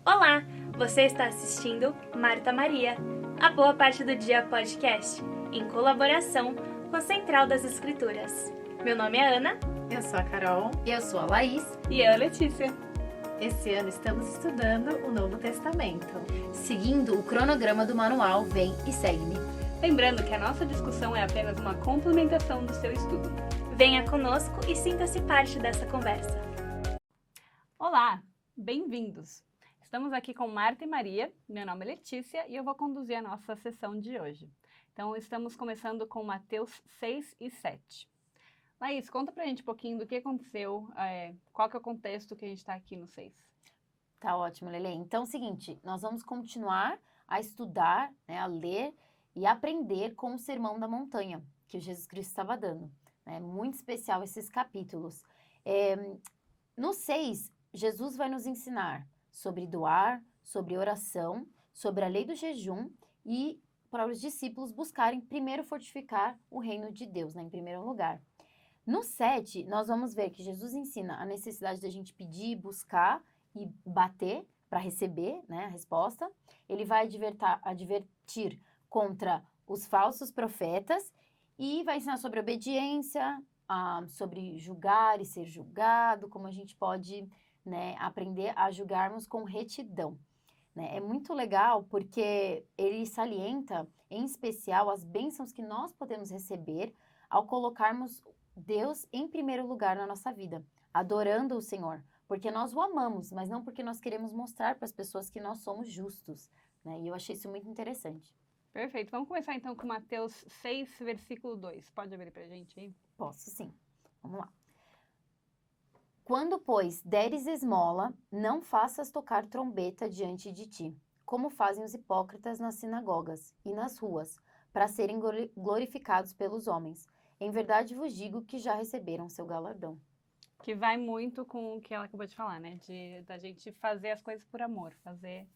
Olá, você está assistindo Marta Maria, a Boa Parte do Dia podcast, em colaboração com a Central das Escrituras. Meu nome é Ana. Eu sou a Carol. Eu sou a Laís. E eu, Letícia. Esse ano estamos estudando o Novo Testamento. Seguindo o cronograma do manual Vem e Segue-me. Lembrando que a nossa discussão é apenas uma complementação do seu estudo. Venha conosco e sinta-se parte dessa conversa. Olá, bem-vindos! Estamos aqui com Marta e Maria, meu nome é Letícia e eu vou conduzir a nossa sessão de hoje. Então, estamos começando com Mateus 6 e 7. Laís, conta pra gente um pouquinho do que aconteceu, qual que é o contexto que a gente está aqui no 6. Tá ótimo, Lele. Então, é o seguinte, nós vamos continuar a estudar, a ler e aprender com o Sermão da Montanha, que Jesus Cristo estava dando. É muito especial esses capítulos. No 6, Jesus vai nos ensinar sobre doar, sobre oração, sobre a lei do jejum e para os discípulos buscarem primeiro fortificar o reino de Deus, em primeiro lugar. No 7, nós vamos ver que Jesus ensina a necessidade da gente pedir, buscar e bater para receber, a resposta. Ele vai advertir contra os falsos profetas e vai ensinar sobre obediência, sobre julgar e ser julgado, como a gente pode aprender a julgarmos com retidão. É muito legal porque ele salienta, em especial, as bênçãos que nós podemos receber ao colocarmos Deus em primeiro lugar na nossa vida, adorando o Senhor, porque nós o amamos, mas não porque nós queremos mostrar para as pessoas que nós somos justos, E eu achei isso muito interessante. Perfeito, vamos começar então com Mateus 6, versículo 2. Pode abrir pra gente aí? Posso sim, vamos lá. Quando, pois, deres esmola, não faças tocar trombeta diante de ti, como fazem os hipócritas nas sinagogas e nas ruas, para serem glorificados pelos homens. Em verdade vos digo que já receberam seu galardão. Que vai muito com o que ela acabou de falar, da gente fazer as coisas por amor, fazer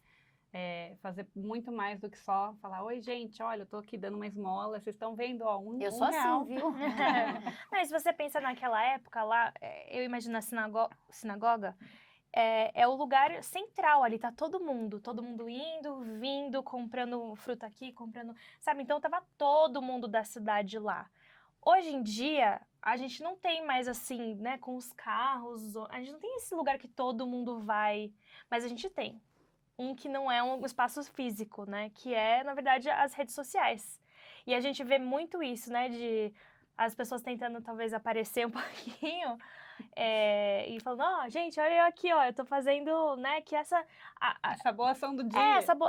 muito mais do que só falar, oi gente, olha, eu tô aqui dando uma esmola, vocês estão vendo, ó, eu sou real. assim, viu? Mas se você pensa naquela época lá, eu imagino a sinagoga, é o lugar central ali, tá todo mundo indo, vindo, comprando fruta aqui, comprando, sabe? Então tava todo mundo da cidade lá. Hoje em dia, a gente não tem mais assim, com os carros, a gente não tem esse lugar que todo mundo vai, mas a gente tem um que não é um espaço físico, que é, na verdade, as redes sociais. E a gente vê muito isso, de as pessoas tentando talvez aparecer um pouquinho, e falando, gente, olha eu aqui, eu tô fazendo, que essa boa ação do dia.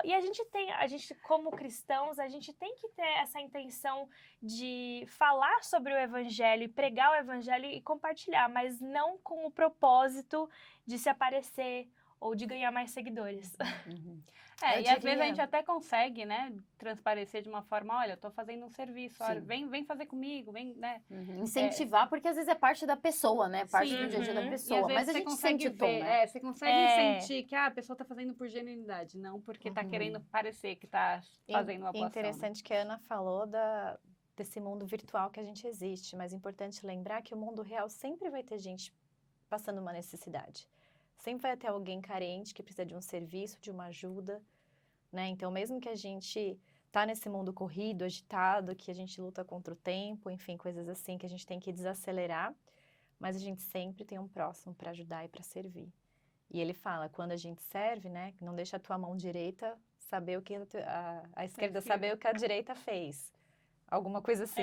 E a gente como cristãos, a gente tem que ter essa intenção de falar sobre o evangelho, e pregar o evangelho e compartilhar, mas não com o propósito de se aparecer ou de ganhar mais seguidores. Uhum. Às vezes a gente até consegue, transparecer de uma forma, olha, eu tô fazendo um serviço, olha, vem fazer comigo, vem, Incentivar, porque às vezes é parte da pessoa, parte do dia a dia da pessoa, mas a gente sente o tom, você consegue sentir que a pessoa tá fazendo por genuinidade, não porque tá querendo parecer que tá fazendo uma boa ação. Interessante que a Ana falou desse mundo virtual que a gente existe, mas é importante lembrar que o mundo real sempre vai ter gente passando uma necessidade. Sempre vai ter alguém carente que precisa de um serviço, de uma ajuda, Então, mesmo que a gente tá nesse mundo corrido, agitado, que a gente luta contra o tempo, enfim, coisas assim, que a gente tem que desacelerar, mas a gente sempre tem um próximo para ajudar e para servir. E ele fala, quando a gente serve, não deixa a tua mão direita saber o que a esquerda saber o que a direita fez. Alguma coisa assim.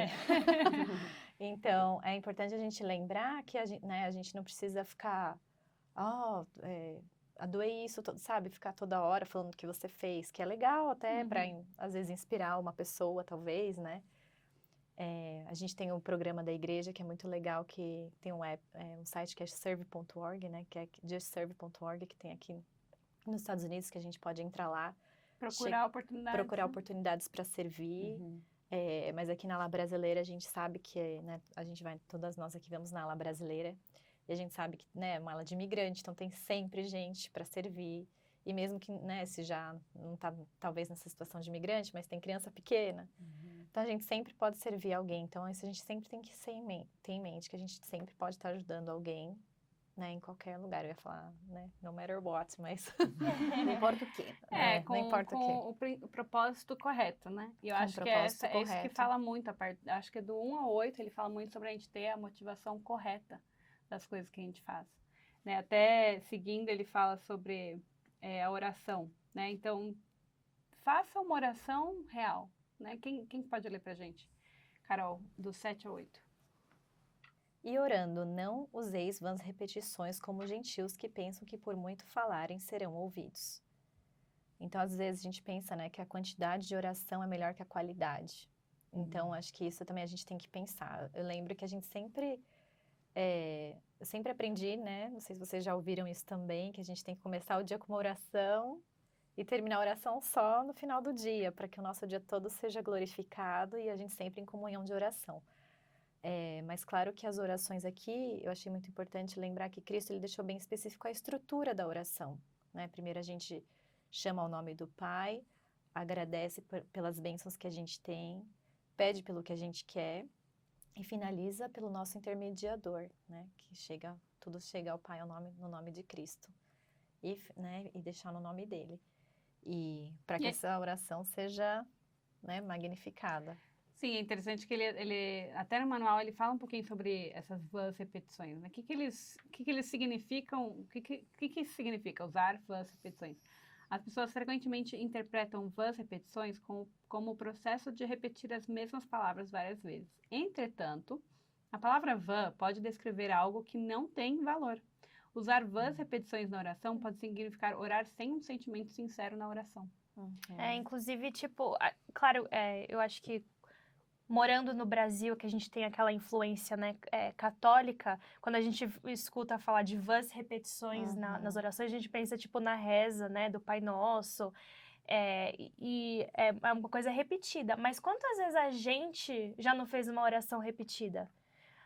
Então, é importante a gente lembrar que a gente não precisa ficar doei isso, sabe? Ficar toda hora falando o que você fez, que é legal até para, às vezes, inspirar uma pessoa, talvez, a gente tem um programa da igreja que é muito legal, que tem um site que é serve.org, que é justserve.org, que tem aqui nos Estados Unidos, que a gente pode entrar lá. Procurar oportunidades para servir. Mas aqui na Ala Brasileira, a gente sabe que, a gente vai, todas nós aqui vamos na Ala Brasileira, e a gente sabe que, é uma ala de imigrante, então tem sempre gente para servir. E mesmo que, se já não está, talvez, nessa situação de imigrante, mas tem criança pequena. Então, a gente sempre pode servir alguém. Então, isso a gente sempre tem que ter em mente, que a gente sempre pode estar ajudando alguém né, em qualquer lugar. Eu ia falar, né, no matter what, mas Não importa o quê. não importa o quê. o propósito correto, né? E eu Com o acho que propósito é isso que correto. fala muito, acho que do 1 ao 8 ele fala muito sobre a gente ter a motivação correta das coisas que a gente faz. Né? Até seguindo, ele fala sobre a oração, né? Então, faça uma oração real, né? Quem pode ler pra gente? Carol, do 7 ao 8. E orando, não useis vãs repetições como gentios que pensam que por muito falarem serão ouvidos. Então, às vezes, a gente pensa, né, que a quantidade de oração é melhor que a qualidade. Então, acho que isso também a gente tem que pensar. Eu lembro que a gente sempre... eu sempre aprendi, né, não sei se vocês já ouviram isso também, que a gente tem que começar o dia com uma oração e terminar a oração só no final do dia, para que o nosso dia todo seja glorificado e a gente sempre em comunhão de oração. Mas claro que as orações aqui, eu achei muito importante lembrar que Cristo ele deixou bem específico a estrutura da oração, né? Primeiro a gente chama o nome do Pai, agradece pelas bênçãos que a gente tem, pede pelo que a gente quer e finaliza pelo nosso intermediador, né? Que tudo chega ao Pai no nome de Cristo e deixar no nome dele. E para que essa oração seja, né, magnificada. Sim, é interessante que ele até no manual ele fala um pouquinho sobre essas vãs repetições, né? O que eles significam, o que significa usar vãs repetições? As pessoas frequentemente interpretam vãs repetições como o processo de repetir as mesmas palavras várias vezes. Entretanto, a palavra vã pode descrever algo que não tem valor. Usar vãs repetições na oração pode significar orar sem um sentimento sincero na oração. Inclusive, tipo, claro, eu acho que morando no Brasil, que a gente tem aquela influência, né, católica, quando a gente escuta falar de vãs repetições nas orações, a gente pensa, tipo, na reza, né, do Pai Nosso, e é uma coisa repetida. Mas quantas vezes a gente já não fez uma oração repetida?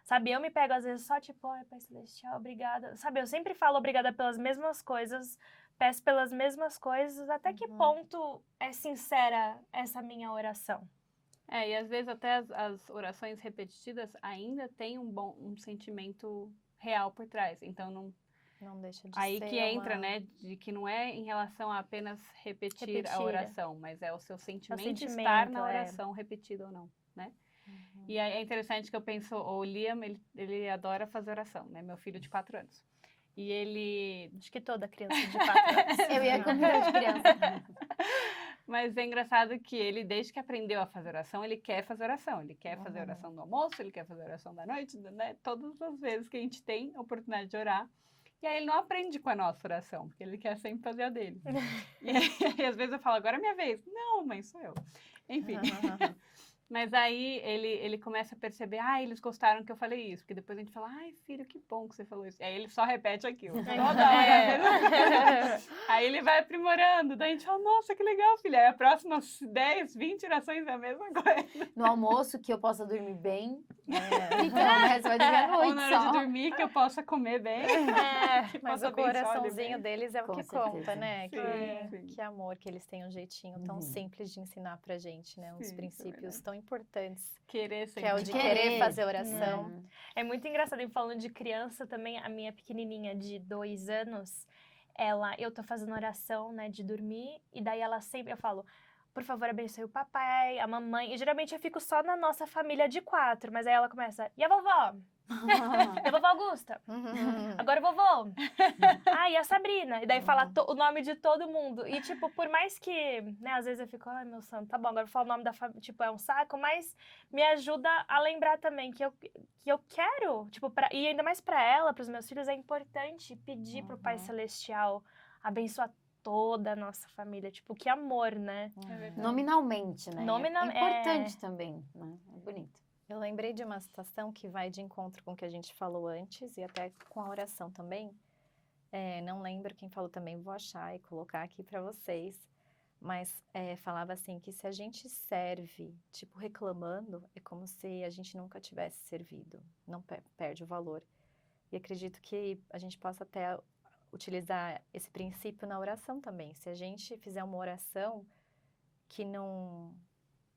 Sabe, eu me pego às vezes só, tipo, ai, Pai Celestial, obrigada. Sabe, eu sempre falo obrigada pelas mesmas coisas, peço pelas mesmas coisas, até que ponto é sincera essa minha oração? E às vezes até as orações repetidas ainda têm um sentimento real por trás. Então, não deixa de aí ser que entra, né, de que não é em relação a apenas repetir a oração, mas é o seu sentimento estar na oração repetido ou não, né? E é interessante que eu penso, o Liam, ele adora fazer oração, né? Meu filho de 4 anos. E ele... Acho que toda criança de 4 anos. Eu ia convidar de criança. Mas é engraçado que ele, desde que aprendeu a fazer oração, ele quer fazer oração. Ele quer fazer oração do almoço, ele quer fazer oração da noite, né? Todas as vezes que a gente tem a oportunidade de orar. E aí ele não aprende com a nossa oração, porque ele quer sempre fazer a dele. E às vezes eu falo, agora é minha vez. Não, mãe, sou eu. Enfim. Mas aí ele começa a perceber, eles gostaram que eu falei isso. Porque depois a gente fala, ai, filho, que bom que você falou isso. E aí ele só repete aquilo. Toda hora. Aí ele vai aprimorando. Daí a gente fala, nossa, que legal, filha. Aí a próxima 10, 20 orações é a mesma coisa. No almoço, que eu possa dormir bem. Então, né, você vai dormir à noite. Ou na hora de dormir, que eu possa comer bem. Mas o coraçãozinho deles é o que certeza. conta, né? Sim. Que amor, que eles têm um jeitinho tão simples de ensinar pra gente, né? Uns princípios tão importantes. Querer sempre. Que é o de querer fazer oração. É muito engraçado, e falando de criança também, a minha pequenininha de 2 anos, eu tô fazendo oração, né, de dormir, e daí ela sempre, eu falo, por favor, abençoe o papai, a mamãe, e geralmente eu fico só na nossa família de 4, mas aí ela começa, e a vovó? E a vovó Augusta? Agora o vovô? E a Sabrina? E daí fala o nome de todo mundo. E, tipo, por mais que, né, às vezes eu fico, ai, meu santo, tá bom, agora eu falo o nome da família, tipo, é um saco, mas me ajuda a lembrar também que eu quero, tipo, e ainda mais pra ela, pros meus filhos, é importante pedir pro Pai Celestial abençoar toda a nossa família. Tipo, que amor, né? Nominalmente, né? É importante é também, né? É bonito. Eu lembrei de uma situação que vai de encontro com o que a gente falou antes e até com a oração também. Não lembro quem falou também, vou achar e colocar aqui para vocês. Mas falava assim que se a gente serve, tipo, reclamando, é como se a gente nunca tivesse servido. Não perde o valor. E acredito que a gente possa até utilizar esse princípio na oração também. Se a gente fizer uma oração que não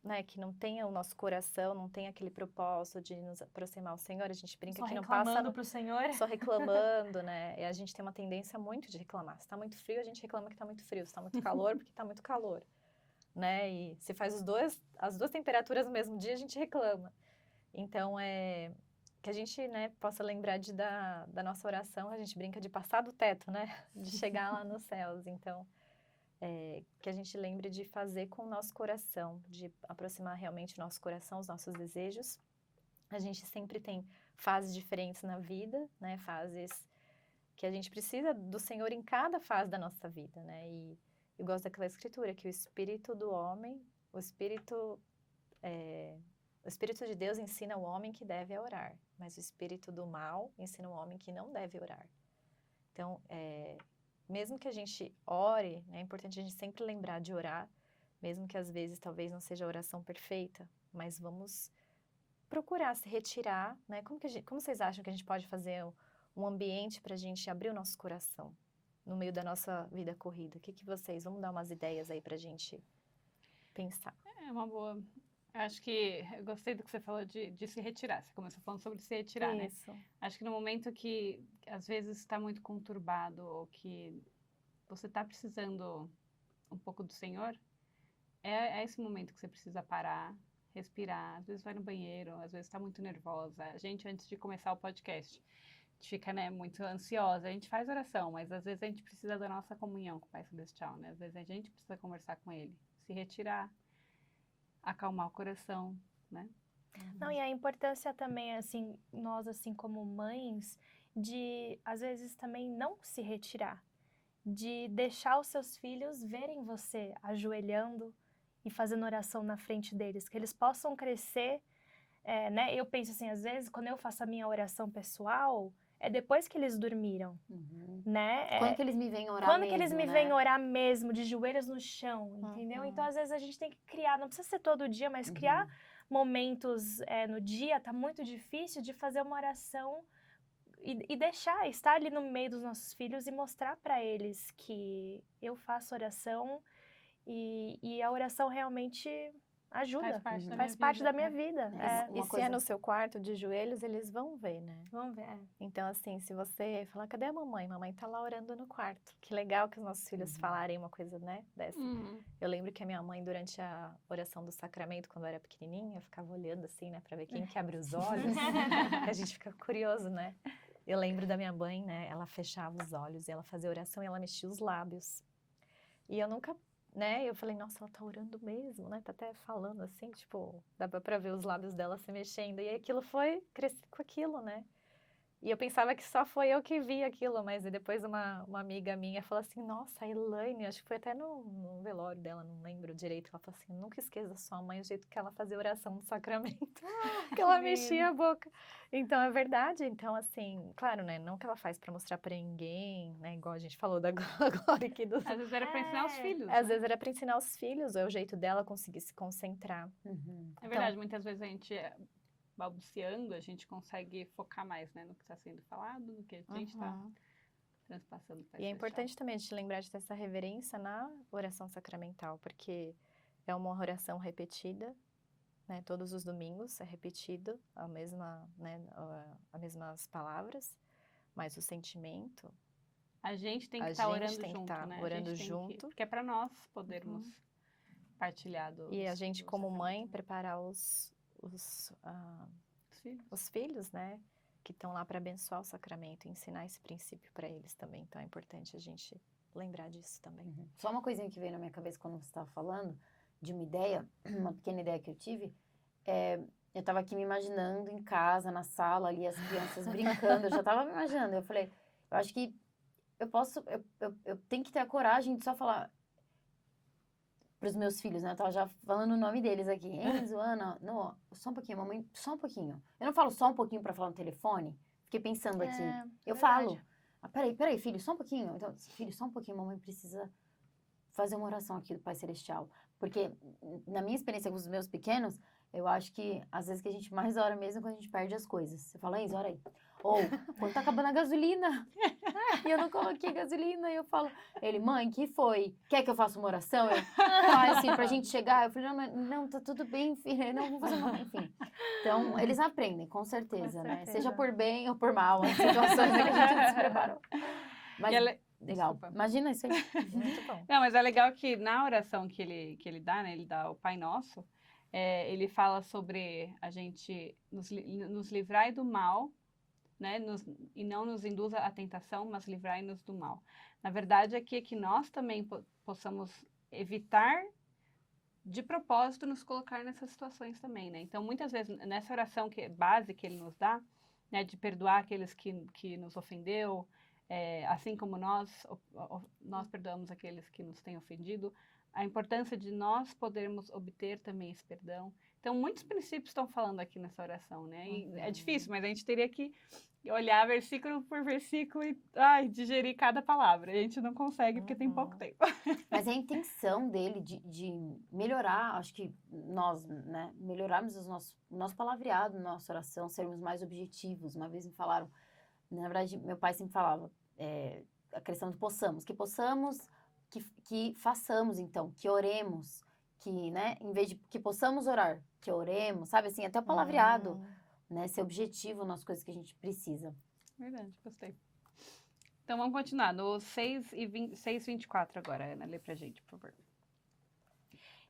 né, que não tenha o nosso coração, não tenha aquele propósito de nos aproximar ao Senhor, a gente brinca Só que não passa reclamando pro Senhor. só reclamando, né? E a gente tem uma tendência muito de reclamar. Se tá muito frio, a gente reclama que tá muito frio. Se tá muito calor, porque tá muito calor, né? E se faz as duas temperaturas no mesmo dia, a gente reclama. Então, que a gente, né, possa lembrar da nossa oração, a gente brinca de passar do teto, né? De chegar lá nos céus. Então, que a gente lembre de fazer com o nosso coração, de aproximar realmente o nosso coração, os nossos desejos. A gente sempre tem fases diferentes na vida, né? Fases que a gente precisa do Senhor em cada fase da nossa vida, né? E eu gosto daquela escritura que o espírito do homem, o espírito de Deus ensina o homem que deve orar, mas o espírito do mal ensina o homem que não deve orar. Então, mesmo que a gente ore, né, é importante a gente sempre lembrar de orar, mesmo que às vezes talvez não seja a oração perfeita, mas vamos procurar se retirar, né? Como vocês acham que a gente pode fazer um ambiente para a gente abrir o nosso coração no meio da nossa vida corrida? O que vocês, vamos dar umas ideias aí para a gente pensar. É uma boa. Acho que eu gostei do que você falou de se retirar. Você começou falando sobre se retirar, né? Isso. Acho que no momento que às vezes está muito conturbado ou que você está precisando um pouco do Senhor, é esse momento que você precisa parar, respirar. Às vezes vai no banheiro, às vezes está muito nervosa. A gente, antes de começar o podcast, a gente fica, né, muito ansiosa. A gente faz oração, mas às vezes a gente precisa da nossa comunhão com o Pai Celestial, né? Às vezes a gente precisa conversar com Ele, se retirar, acalmar o coração, né? Não, e a importância também, assim, nós, assim, como mães, de, às vezes, também não se retirar. De deixar os seus filhos verem você ajoelhando e fazendo oração na frente deles. Que eles possam crescer, né? Eu penso assim, às vezes, quando eu faço a minha oração pessoal, é depois que eles dormiram, né? Quando que eles me veem orar Quando mesmo, que eles me né? veem orar mesmo, de joelhos no chão, entendeu? Então, às vezes, a gente tem que criar, não precisa ser todo dia, mas criar momentos no dia, tá muito difícil de fazer uma oração e deixar, estar ali no meio dos nossos filhos e mostrar para eles que eu faço oração e a oração realmente ajuda, faz parte da minha vida. E se é no seu quarto de joelhos, eles vão ver, né? Vamos ver. Então, assim, se você falar, cadê a mamãe? Mamãe tá lá orando no quarto. Que legal que os nossos filhos falarem uma coisa, né, dessa. Eu lembro que a minha mãe, durante a oração do sacramento, quando eu era pequenininha, eu ficava olhando assim, né, pra ver quem que abre os olhos. A gente fica curioso, né? Eu lembro da minha mãe, né, ela fechava os olhos e ela fazia oração e ela mexia os lábios. E eu nunca, né, eu falei, nossa, ela tá orando mesmo, né, tá até falando assim, tipo, dava pra ver os lábios dela se mexendo. E aquilo foi crescer com aquilo, né? E eu pensava que só foi eu que vi aquilo, mas depois uma amiga minha falou assim, nossa, a Elaine, acho que foi até no velório dela, não lembro direito, ela falou assim, nunca esqueça da sua mãe, o jeito que ela fazia oração no sacramento, que ela mexia a boca. Então, é verdade, então assim, claro, né, não que ela faz pra mostrar pra ninguém, né, igual a gente falou da Glória aqui do... Às vezes era pra ensinar os filhos. Às vezes era pra ensinar os filhos, é o jeito dela conseguir se concentrar. É verdade, muitas vezes a gente... balbuciando, a gente consegue focar mais, né, no que está sendo falado, no que a gente está transpassando. E é importante também a gente lembrar de ter essa reverência na oração sacramental, porque é uma oração repetida, né, todos os domingos é repetido a mesma, né, as mesmas palavras, mas o sentimento... A gente tem que estar orando junto, né? Orando junto. Porque é para nós podermos partilhar E a gente, como mãe, preparar os filhos, né, que estão lá para abençoar o sacramento, ensinar esse princípio para eles também. Então é importante a gente lembrar disso também. Só uma coisinha que veio na minha cabeça quando você estava falando, de uma ideia, uma pequena ideia que eu tive, eu estava aqui me imaginando em casa, na sala ali, as crianças brincando, eu já estava me imaginando, eu falei, eu acho que eu tenho que ter a coragem de só falar para os meus filhos, né? Eu tava já falando o nome deles aqui. Enzo, Ana, não, só um pouquinho, mamãe, só um pouquinho. Eu não falo só um pouquinho para falar no telefone. Fiquei pensando aqui. Eu falo. Peraí, filho, só um pouquinho. Então, filho, só um pouquinho, mamãe precisa fazer uma oração aqui do Pai Celestial. Porque, na minha experiência com os meus pequenos, Eu acho que às vezes que a gente mais ora mesmo é quando a gente perde as coisas. Você fala, Enzo, ora aí. Ou quando tá acabando a gasolina e eu não coloquei gasolina, e eu falo, ele, mãe, que foi? Quer que eu faça uma oração? Eu falo assim, pra gente chegar. Eu falei, não, tá tudo bem, filha, não, vou fazer uma, enfim. Então, eles aprendem, com certeza, né? certeza. Seja por bem ou por mal, as situações que a gente não se preparou. Mas, legal. Desculpa. Imagina isso aí. Muito bom. Não, mas é legal que na oração que ele dá, né? Ele dá o Pai Nosso, ele fala sobre a gente nos livrai do mal, né? E não nos induza à tentação, mas livrai-nos do mal. Na verdade, aqui é que nós também possamos evitar de propósito nos colocar nessas situações também, né? Então, muitas vezes, nessa oração base que ele nos dá, né, de perdoar aqueles que nos ofendeu, assim como nós perdoamos aqueles que nos têm ofendido, a importância de nós podermos obter também esse perdão. Então, muitos princípios estão falando aqui nessa oração, né? E é difícil, mas a gente teria que olhar versículo por versículo e digerir cada palavra. A gente não consegue porque tem pouco tempo. Mas a intenção dele de melhorar, acho que nós, né, melhorarmos o nosso palavreado, nossa oração, sermos mais objetivos. Uma vez me falaram, na verdade, meu pai sempre falava a questão do possamos, que façamos, então, que oremos, que, né, em vez de que possamos orar, que oremos, sabe, assim, até o palavreado, né, ser objetivo nas coisas que a gente precisa. Verdade, gostei. Então, vamos continuar. No 6:24 agora, Ana, lê pra gente, por favor.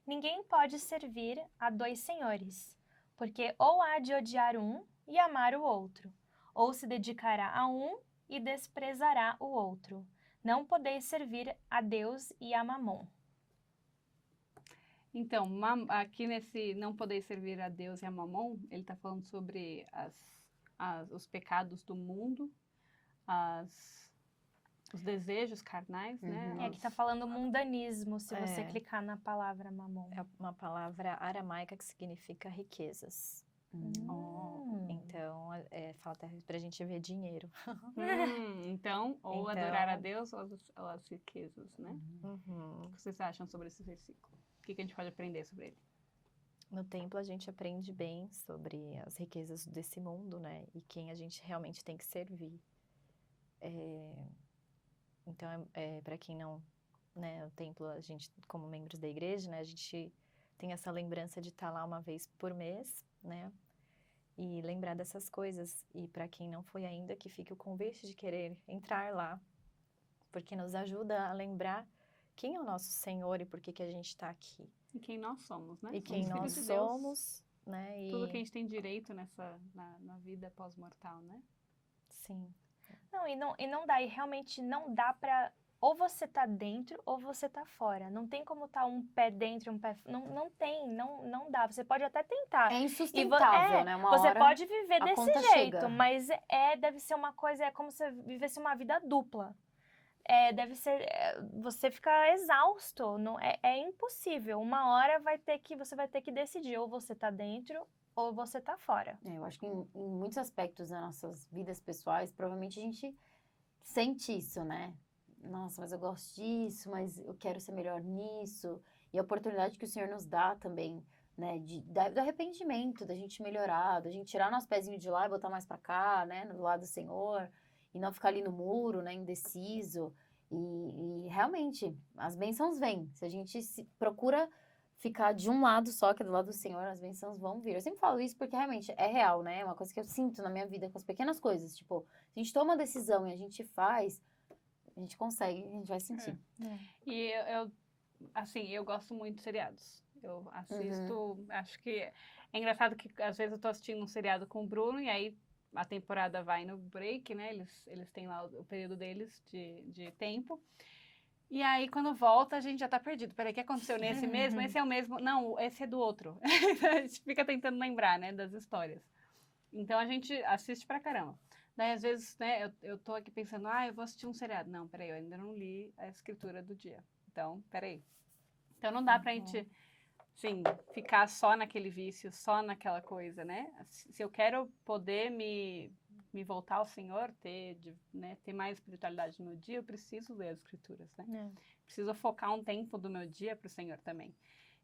Ninguém pode servir a 2 senhores, porque ou há de odiar um e amar o outro, ou se dedicará a um e desprezará o outro. Não podeis servir a Deus e a Mamon. Então, aqui nesse não poder servir a Deus e a Mamon, ele está falando sobre os pecados do mundo, os desejos carnais, né? Aqui está falando mundanismo, se você clicar na palavra Mamon. É uma palavra aramaica que significa riquezas. Então, fala até pra gente ver dinheiro. Então, ou adorar a Deus ou as riquezas, né? O que vocês acham sobre esse versículo? O que a gente pode aprender sobre ele? No templo a gente aprende bem sobre as riquezas desse mundo, né? E quem a gente realmente tem que servir. Então, para quem não, né? O templo, a gente, como membros da igreja, né? A gente tem essa lembrança de estar lá uma vez por mês, né? E lembrar dessas coisas. E para quem não foi ainda, que fique o convite de querer entrar lá. Porque nos ajuda a lembrar quem é o nosso Senhor e por que a gente está aqui. E quem nós somos, né? E quem nós somos, né? Tudo que a gente tem direito na vida pós-mortal, né? Sim. E não dá, e realmente não dá pra... Ou você tá dentro ou você tá fora. Não tem como tá um pé dentro, um pé... Não dá. Você pode até tentar. É insustentável, né? Uma você hora pode viver a desse conta jeito, chega. mas deve ser uma coisa, é como se você vivesse uma vida dupla. Deve ser... você fica exausto. Não, é impossível. Uma hora você vai ter que decidir. Ou você tá dentro ou você tá fora. Eu acho que em muitos aspectos das nossas vidas pessoais, provavelmente a gente sente isso, né? Nossa, mas eu gosto disso, mas eu quero ser melhor nisso. E a oportunidade que o Senhor nos dá também, né? Do arrependimento, da gente melhorar, da gente tirar nosso pezinho de lá e botar mais pra cá, né? Do lado do Senhor. E não ficar ali no muro, né? Indeciso. E realmente, as bênçãos vêm. Se a gente procura ficar de um lado só, que é do lado do Senhor, as bênçãos vão vir. Eu sempre falo isso porque realmente é real, né? É uma coisa que eu sinto na minha vida com as pequenas coisas. Tipo, se a gente toma uma decisão e a gente faz, a gente consegue, a gente vai sentir. E eu gosto muito de seriados. Eu assisto, acho que é engraçado que às vezes eu tô assistindo um seriado com o Bruno e aí a temporada vai no break, né? Eles têm lá o período deles de tempo. E aí, quando volta, a gente já tá perdido. Peraí, o que aconteceu nesse mesmo? Esse é o mesmo? Não, esse é do outro. A gente fica tentando lembrar, né, das histórias. Então, a gente assiste pra caramba. Daí, às vezes, né, eu tô aqui pensando, eu vou assistir um seriado. Não, peraí, eu ainda não li a escritura do dia. Então, peraí. Então, não dá pra gente, assim, ficar só naquele vício, só naquela coisa, né? Se eu quero poder me voltar ao Senhor, ter mais espiritualidade no meu dia, eu preciso ler as escrituras, né? Preciso focar um tempo do meu dia para o Senhor também.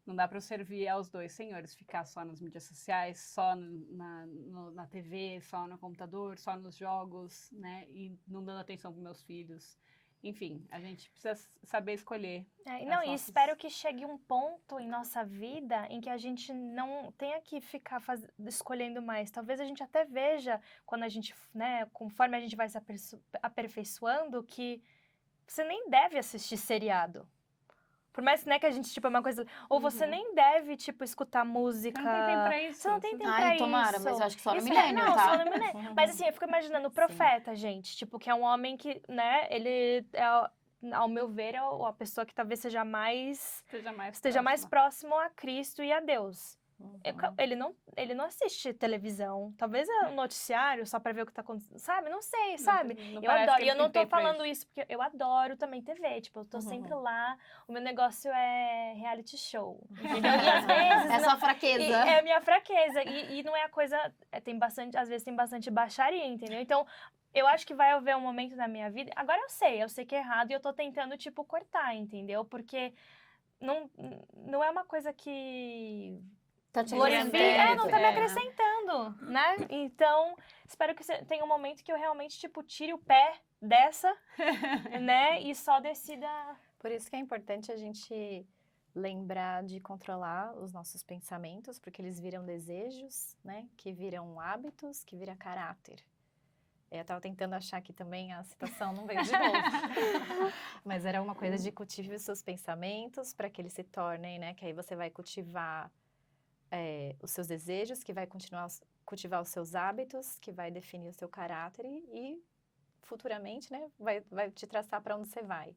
Não dá para eu servir aos dois senhores, ficar só nas mídias sociais, só na TV, só no computador, só nos jogos, né? E não dando atenção para meus filhos. Enfim, a gente precisa saber escolher. Não, e espero que chegue um ponto em nossa vida em que a gente não tenha que ficar escolhendo mais. Talvez a gente até veja, quando a gente, né, conforme a gente vai se aperfeiçoando, que você nem deve assistir seriado. Por mais, né, que a gente, tipo, é uma coisa... Ou você nem deve, tipo, escutar música... Você não tem tempo pra isso. Você não tem tempo Ai, pra tomara, isso. mas eu acho que só no Isso milênio, não, tá? só no milênio. Mas assim, eu fico imaginando o profeta, gente. Tipo, que é um homem que, né, ele é, ao meu ver, é a pessoa que talvez esteja mais próximo a Cristo e a Deus. Ele não assiste televisão. Talvez é um noticiário só pra ver o que tá acontecendo. Sabe? Não sei, sabe? Eu adoro. E eu não tô falando isso porque eu adoro também TV. Tipo, eu tô sempre lá. O meu negócio é reality show. Entendeu? E às vezes. É sua fraqueza. É a minha fraqueza. E não é a coisa. Tem bastante. Às vezes tem bastante baixaria, entendeu? Então. Eu acho que vai haver um momento na minha vida. Agora eu sei que é errado e eu tô tentando, tipo, cortar, entendeu? Porque não é uma coisa que. Tá te Glorifica, não tá me acrescentando. acrescentando, né? Então, espero que tenha um momento que eu realmente, tipo, tire o pé dessa, né? E só decida... Por isso que é importante a gente lembrar de controlar os nossos pensamentos, porque eles viram desejos, né? Que viram hábitos, que viram caráter. Eu tava tentando achar aqui também, a citação não veio de novo. Mas era uma coisa de cultive os seus pensamentos para que eles se tornem, né? Que aí você vai cultivar... os seus desejos, que vai cultivar os seus hábitos, que vai definir o seu caráter e futuramente, né, vai te traçar para onde você vai.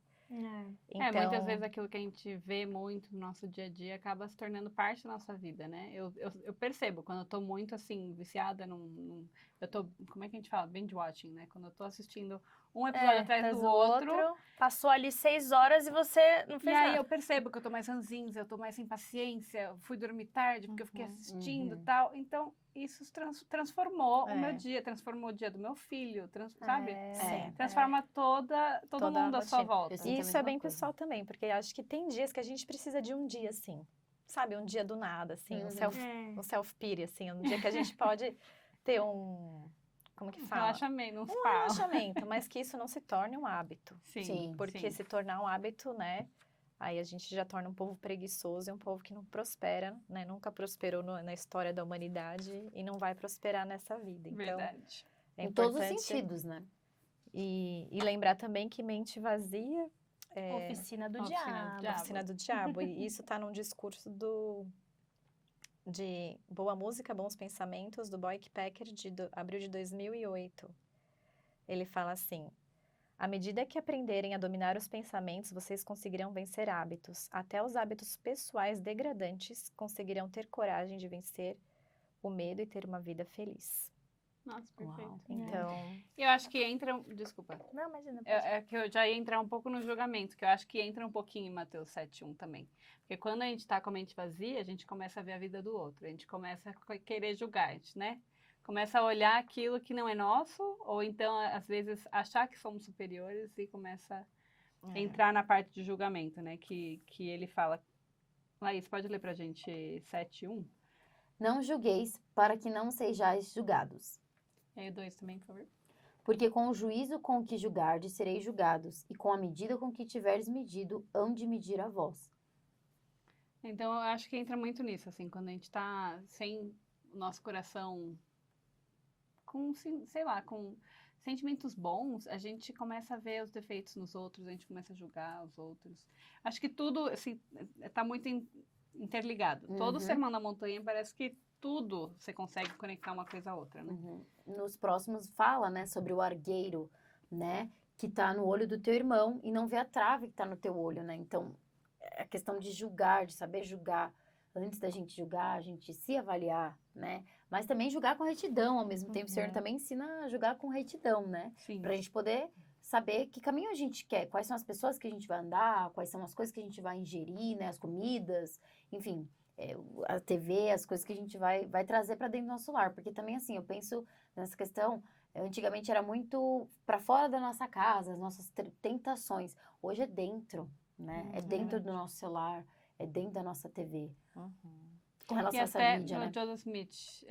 Então, muitas vezes aquilo que a gente vê muito no nosso dia a dia acaba se tornando parte da nossa vida, né? Eu percebo, quando eu tô muito, assim, viciada eu tô, como é que a gente fala? Binge watching, né? Quando eu tô assistindo um episódio atrás do outro. Passou ali 6 horas e você não fez nada. E aí eu percebo que eu tô mais ranzinza, eu tô mais sem paciência, eu fui dormir tarde porque eu fiquei assistindo e tal. Então, isso transformou o meu dia, transformou o dia do meu filho, sabe? Transforma todo mundo à sua volta. E isso é bem pessoal também, porque acho que tem dias que a gente precisa de um dia assim, sabe? Um dia do nada, assim, um self-pity, assim, um dia que a gente pode ter como que fala? Relaxamento, mas que isso não se torne um hábito. Sim. Porque se tornar um hábito, né? Aí a gente já torna um povo preguiçoso e um povo que não prospera, né? Nunca prosperou na história da humanidade e não vai prosperar nessa vida. Então, verdade. É em todos os sentidos, né? E lembrar também que mente vazia é oficina do diabo. Oficina do diabo. E isso tá num discurso de Boa Música, Bons Pensamentos, do Boyk Packer, de abril de 2008. Ele fala assim: à medida que aprenderem a dominar os pensamentos, vocês conseguirão vencer hábitos. Até os hábitos pessoais degradantes conseguirão ter coragem de vencer o medo e ter uma vida feliz. Nossa, perfeito. Uau. Então... Eu acho que entra... Desculpa. Não, imagina. É que eu já ia entrar um pouco no julgamento, que eu acho que entra um pouquinho em Mateus 7:1 também. Porque quando a gente tá com a mente vazia, a gente começa a ver a vida do outro. A gente começa a querer julgar, né? Começa a olhar aquilo que não é nosso, ou então, às vezes, achar que somos superiores e começa a entrar na parte de julgamento, né? Que ele fala... Laís, pode ler pra gente 7:1? Não julgueis para que não sejais julgados. E aí, 2 também, por favor. Porque com o juízo com que julgardes, sereis julgados, e com a medida com que tiveres medido, hão de medir a vós. Então, eu acho que entra muito nisso, assim, quando a gente tá sem o nosso coração com, sei lá, com sentimentos bons, a gente começa a ver os defeitos nos outros, a gente começa a julgar os outros. Acho que tudo, assim, tá muito interligado. Todo Sermão da Montanha parece que tudo você consegue conectar uma coisa a outra, né? Nos próximos fala, né, sobre o argueiro, né, que tá no olho do teu irmão e não vê a trave que tá no teu olho, né? Então, a questão de julgar, de saber julgar, antes da gente julgar, a gente se avaliar, né? Mas também julgar com retidão, ao mesmo tempo, o Senhor também ensina a julgar com retidão, né? Sim. Pra gente poder saber que caminho a gente quer, quais são as pessoas que a gente vai andar, quais são as coisas que a gente vai ingerir, né, as comidas, enfim, a TV, as coisas que a gente vai trazer para dentro do nosso lar, porque também assim, eu penso nessa questão, antigamente era muito para fora da nossa casa, as nossas tentações, hoje é dentro, né, é dentro do nosso celular, dentro da nossa TV. Uhum. Com relação E a essa até mídia, no né? Joseph Smith,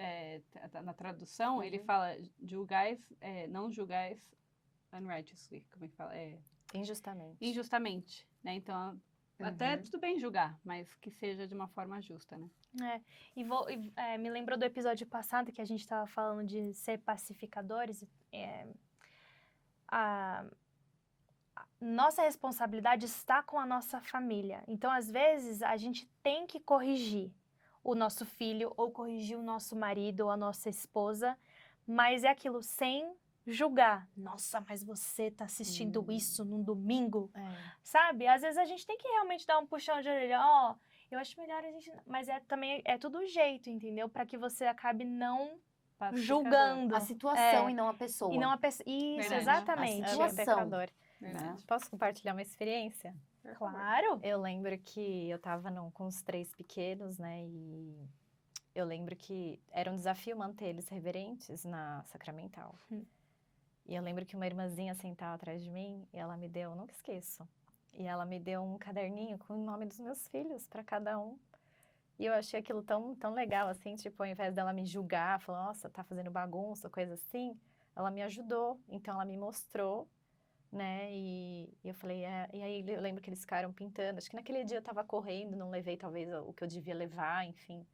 na tradução, ele fala, julgais, não julgais unrighteously, como é que fala? Injustamente. Injustamente, né? Então, até tudo bem julgar, mas que seja de uma forma justa, né? Me lembrou do episódio passado que a gente estava falando de ser pacificadores. A nossa responsabilidade está com a nossa família. Então, às vezes, a gente tem que corrigir o nosso filho ou corrigir o nosso marido ou a nossa esposa, mas é aquilo sem julgar. Nossa, mas você tá assistindo isso num domingo? Sabe? Às vezes a gente tem que realmente dar um puxão de orelha. Ó, eu acho melhor a gente... Mas também é tudo jeito, entendeu? Para que você acabe não Pacificador. julgando. A situação e não a pessoa. E não a pessoa. Isso, Verdade. exatamente. A É bem situação. pecador. Verdade. Posso compartilhar uma experiência? Claro. Eu lembro que eu tava com os 3 pequenos, né? E eu lembro que era um desafio manter eles reverentes na sacramental. E eu lembro que uma irmãzinha sentava atrás de mim e ela me deu, nunca esqueço. E ela me deu um caderninho com o nome dos meus filhos para cada um. E eu achei aquilo tão, tão legal, assim, tipo, ao invés dela me julgar, falar, nossa, tá fazendo bagunça, coisa assim, ela me ajudou. Então ela me mostrou, né? E eu falei, e aí eu lembro que eles ficaram pintando. Acho que naquele dia eu tava correndo, não levei talvez o que eu devia levar, enfim.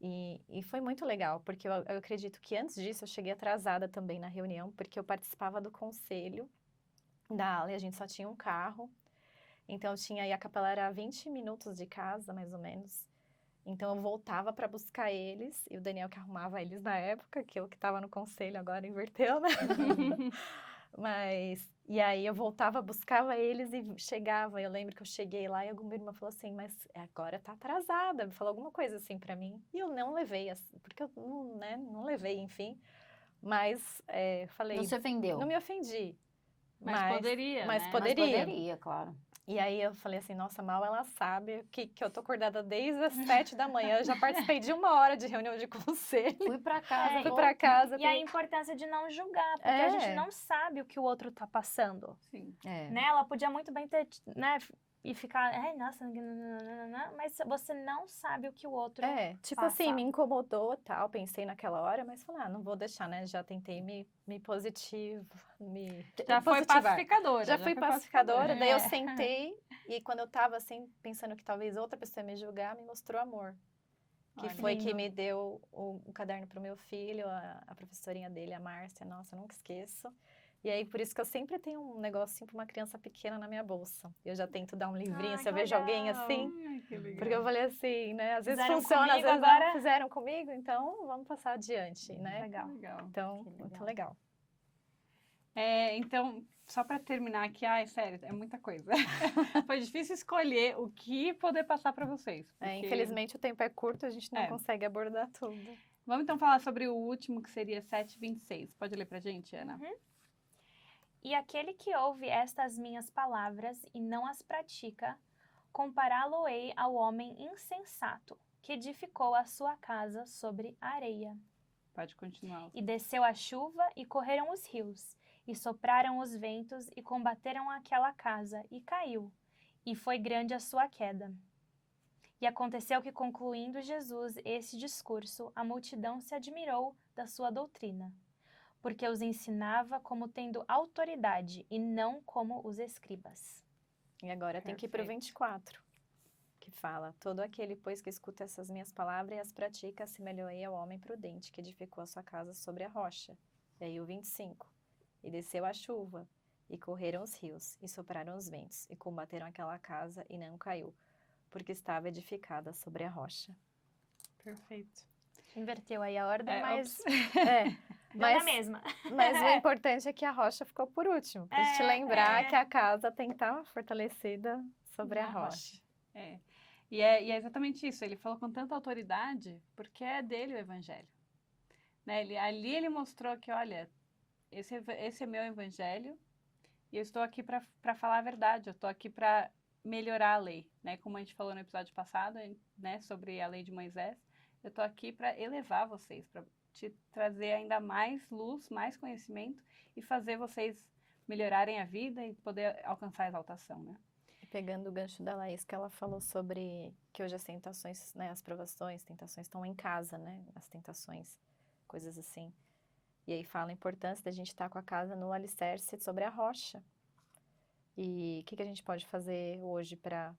E foi muito legal, porque eu acredito que antes disso eu cheguei atrasada também na reunião, porque eu participava do conselho da ala e a gente só tinha um carro. Então e a capela era a 20 minutos de casa, mais ou menos. Então eu voltava para buscar eles, e o Daniel que arrumava eles na época, que eu que estava no conselho agora inverteu, né? E aí eu voltava, buscava eles e chegava. Eu lembro que eu cheguei lá e alguma irmã falou assim, mas agora tá atrasada. Me falou alguma coisa assim pra mim. E eu não levei, porque eu não levei, enfim. Mas falei... Não se ofendeu. Não me ofendi. Mas poderia, Mas né? poderia. Mas poderia, claro. E aí eu falei assim, nossa, mal ela sabe que eu tô acordada desde as 7 da manhã. Eu já participei de 1 hora de reunião de conselho. Fui pra casa. Fui pra casa. E a importância de não julgar, porque a gente não sabe o que o outro tá passando. Sim. Né? Ela podia muito bem ter, né, e ficar, nossa, mas você não sabe o que o outro tipo passa. assim, me incomodou, tal, pensei naquela hora, mas falei, não vou deixar, né, já tentei me Já foi positivar. pacificadora. Já fui pacificadora, daí eu sentei, e quando eu tava assim, pensando que talvez outra pessoa ia me julgar, me mostrou amor. Que Olha, foi que lindo. me deu o caderno pro meu filho, a professorinha dele, a Márcia, nossa, eu nunca esqueço. E aí, por isso que eu sempre tenho um negocinho pra uma criança pequena na minha bolsa. Eu já tento dar um livrinho, se eu vejo alguém assim. Ai, que legal. Porque eu falei assim, né? Às vezes Fizeram funciona, às comigo, vezes agora... não fizeram comigo, então vamos passar adiante, né? Legal. Então, muito legal. Então, só para terminar aqui, sério, é muita coisa. Foi difícil escolher o que poder passar para vocês. Porque... Infelizmente, o tempo é curto, a gente não consegue abordar tudo. Vamos então falar sobre o último, que seria 7:26. Pode ler pra gente, Ana? E aquele que ouve estas minhas palavras e não as pratica, compará-lo-ei ao homem insensato, que edificou a sua casa sobre areia. Pode continuar. E desceu a chuva, e correram os rios, e sopraram os ventos, e combateram aquela casa, e caiu, e foi grande a sua queda. E aconteceu que, concluindo Jesus esse discurso, a multidão se admirou da sua doutrina, porque os ensinava como tendo autoridade, e não como os escribas. E agora tem que ir para o 24, que fala, todo aquele, pois, que escuta essas minhas palavras e as pratica, assemelhou-ei ao homem prudente, que edificou a sua casa sobre a rocha. E aí o 25, e desceu a chuva, e correram os rios, e sopraram os ventos, e combateram aquela casa, e não caiu, porque estava edificada sobre a rocha. Perfeito. Inverteu aí a ordem, mas... Mas na mesma. Mas o importante é que a rocha ficou por último, para te lembrar que a casa tem que estar fortalecida sobre a rocha. E é exatamente isso, ele falou com tanta autoridade, porque é dele o evangelho. Né? Ali ele mostrou que, olha, esse é meu evangelho, e eu estou aqui para falar a verdade, eu estou aqui para melhorar a lei, né? Como a gente falou no episódio passado, né, sobre a lei de Moisés, eu estou aqui para elevar vocês, para te trazer ainda mais luz, mais conhecimento e fazer vocês melhorarem a vida e poder alcançar a exaltação, né? pegando o gancho da Laís, que ela falou sobre que hoje as tentações, né, as provações, tentações estão em casa, né, as tentações, coisas assim. E aí fala a importância da gente estar com a casa no alicerce sobre a rocha. E o que a gente pode fazer hoje para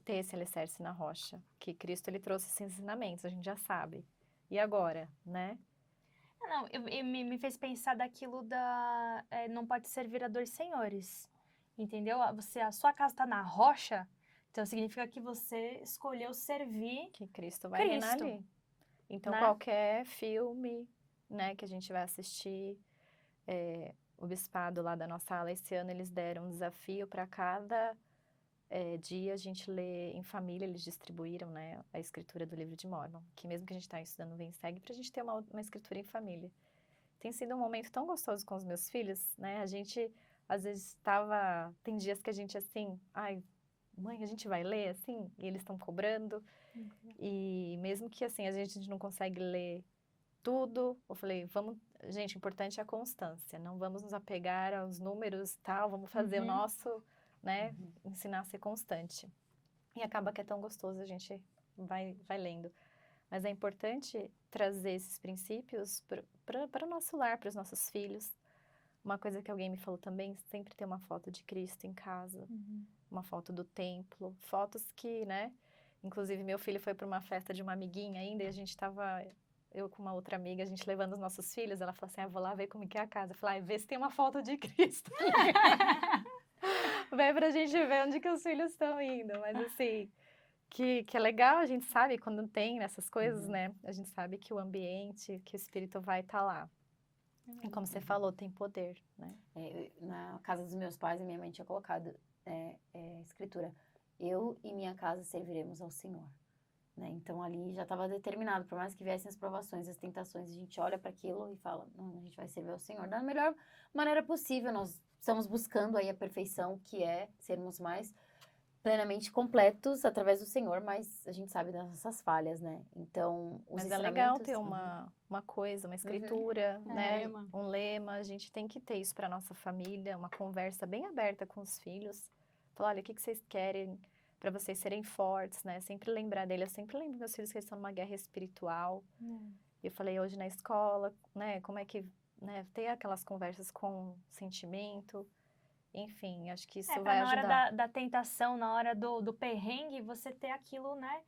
ter esse alicerce na rocha? Que Cristo, ele trouxe esses ensinamentos, a gente já sabe. E agora, né? Não, me fez pensar daquilo não pode servir a dois senhores, entendeu? A sua casa está na rocha, então significa que você escolheu servir Que Cristo vai reinar Cristo, ali. Então, né? qualquer filme, né, que a gente vai assistir, o bispado lá da nossa ala, esse ano eles deram um desafio para cada dia a gente ler em família, eles distribuíram, né, a escritura do livro de Mórmon, que mesmo que a gente está estudando Vem Segue, para a gente ter uma escritura em família. Tem sido um momento tão gostoso com os meus filhos, né, a gente às vezes tem dias que a gente assim, ai, mãe, a gente vai ler assim, e eles estão cobrando, e mesmo que assim, a gente não consegue ler tudo, eu falei, gente, o importante é a constância, não vamos nos apegar aos números e tal, vamos fazer o nosso, né, ensinar a ser constante. E acaba que é tão gostoso, a gente vai lendo. Mas é importante trazer esses princípios para o nosso lar, para os nossos filhos. Uma coisa que alguém me falou também, sempre ter uma foto de Cristo em casa, uma foto do templo, fotos que, né, inclusive meu filho foi para uma festa de uma amiguinha ainda e a gente estava... Eu com uma outra amiga, a gente levando os nossos filhos, ela falou assim, vou lá ver como que é a casa. Eu falei, vê se tem uma foto de Cristo. Vai pra gente ver onde que os filhos estão indo. Mas assim, que é legal, a gente sabe quando tem essas coisas, né? A gente sabe que o ambiente, que o Espírito vai estar lá. E como você falou, tem poder, né? Na casa dos meus pais, a minha mãe tinha colocado escritura. Eu e minha casa serviremos ao Senhor. Né? Então, ali já estava determinado, por mais que viessem as provações, as tentações, a gente olha para aquilo e fala, não, a gente vai servir ao Senhor da melhor maneira possível. Nós estamos buscando aí a perfeição, que é sermos mais plenamente completos através do Senhor, mas a gente sabe das nossas falhas, né? Então, os Mas é legal ensinamentos... ter uma coisa, uma escritura, né? Um lema. A gente tem que ter isso para nossa família, uma conversa bem aberta com os filhos. Falar, olha, o que vocês querem para vocês serem fortes, né? Sempre lembrar dele. Eu sempre lembro meus filhos que eles estão numa guerra espiritual. Eu falei hoje na escola, né? Como é que, né? Ter aquelas conversas com sentimento. Enfim, acho que isso vai ajudar. Na hora da tentação, na hora do perrengue, você ter aquilo, né?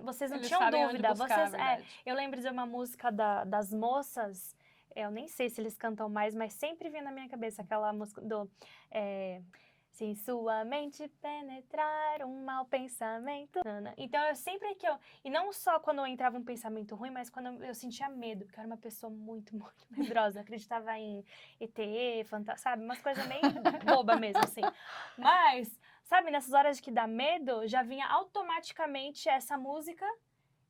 Vocês não Eles tinham sabem onde dúvida. buscar, a verdade. Eu lembro de uma música das moças, eu nem sei se eles cantam mais, mas sempre vem na minha cabeça aquela música se sua mente penetrar um mau pensamento. Então, e não só quando eu entrava um pensamento ruim, mas quando eu sentia medo, porque eu era uma pessoa muito, muito medrosa. Eu acreditava em ET, sabe? Umas coisas meio boba mesmo, assim. Mas, sabe, nessas horas que dá medo, já vinha automaticamente essa música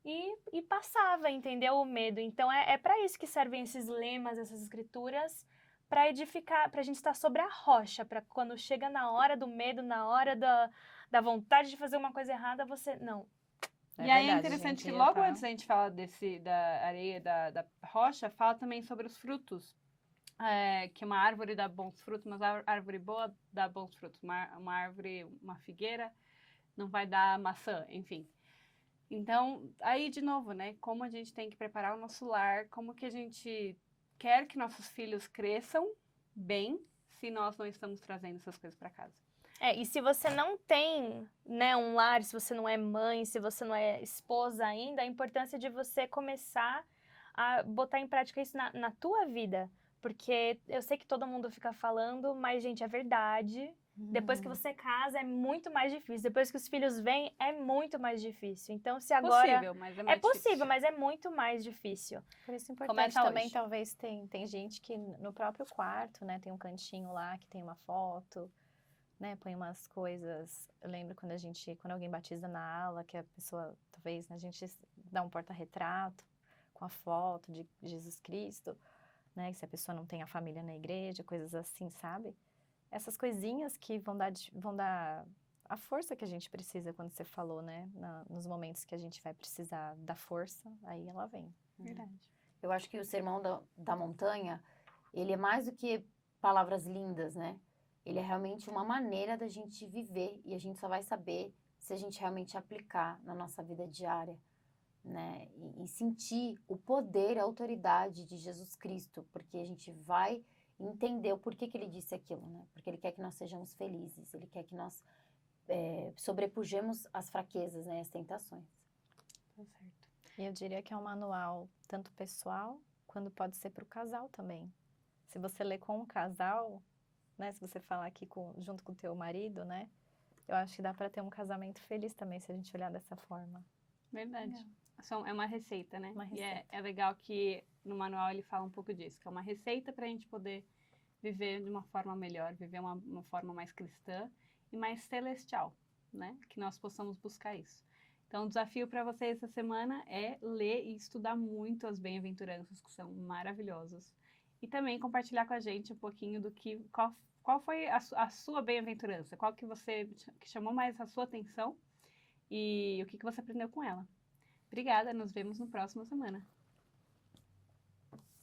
e passava, entendeu? O medo. Então, é para isso que servem esses lemas, essas escrituras, para edificar, para a gente estar sobre a rocha, para quando chega na hora do medo, na hora da vontade de fazer uma coisa errada, você, não. E aí é interessante que logo antes a gente fala da areia, da rocha, fala também sobre os frutos. Que uma árvore dá bons frutos, mas a árvore boa dá bons frutos. Uma árvore, uma figueira, não vai dar maçã, enfim. Então, aí de novo, né? Como a gente tem que preparar o nosso lar, como que a gente quer que nossos filhos cresçam bem se nós não estamos trazendo essas coisas para casa. E se você não tem, né, um lar, se você não é mãe, se você não é esposa ainda, a importância de você começar a botar em prática isso na tua vida. Porque eu sei que todo mundo fica falando, mas, gente, é verdade. Depois que você casa, é muito mais difícil. Depois que os filhos vêm, é muito mais difícil. Então, se agora... Possível, mas é mais possível, difícil. Mas é muito mais difícil. Por isso é importante Começa também, hoje. talvez, tem gente que no próprio quarto, né, tem um cantinho lá que tem uma foto, né, põe umas coisas. Eu lembro quando alguém batiza na ala, que a pessoa, talvez, né, a gente dá um porta-retrato com a foto de Jesus Cristo, né, se a pessoa não tem a família na igreja, coisas assim, sabe? Essas coisinhas que vão dar a força que a gente precisa, quando você falou, né? Nos momentos que a gente vai precisar da força, aí ela vem. Verdade. Eu acho que o Sermão da Montanha, ele é mais do que palavras lindas, né? ele é realmente uma maneira da gente viver e a gente só vai saber se a gente realmente aplicar na nossa vida diária, né? E sentir o poder, a autoridade de Jesus Cristo, porque a gente vai entender o porquê que ele disse aquilo, né? Porque ele quer que nós sejamos felizes, ele quer que nós sobrepujemos as fraquezas, né? As tentações. Tá certo. E eu diria que é um manual tanto pessoal, quanto pode ser para o casal também. Se você ler com um casal, né? Se você falar aqui junto com o teu marido, né? Eu acho que dá para ter um casamento feliz também, se a gente olhar dessa forma. Verdade. É uma receita, né? Uma E receita. é legal que no manual ele fala um pouco disso, que é uma receita para a gente poder viver de uma forma melhor, viver uma forma mais cristã e mais celestial, né? Que nós possamos buscar isso. Então, o desafio para vocês essa semana é ler e estudar muito as bem-aventuranças, que são maravilhosas. E também compartilhar com a gente um pouquinho do que qual foi a sua bem-aventurança, qual que chamou mais a sua atenção e o que você aprendeu com ela. Obrigada, nos vemos na próxima semana.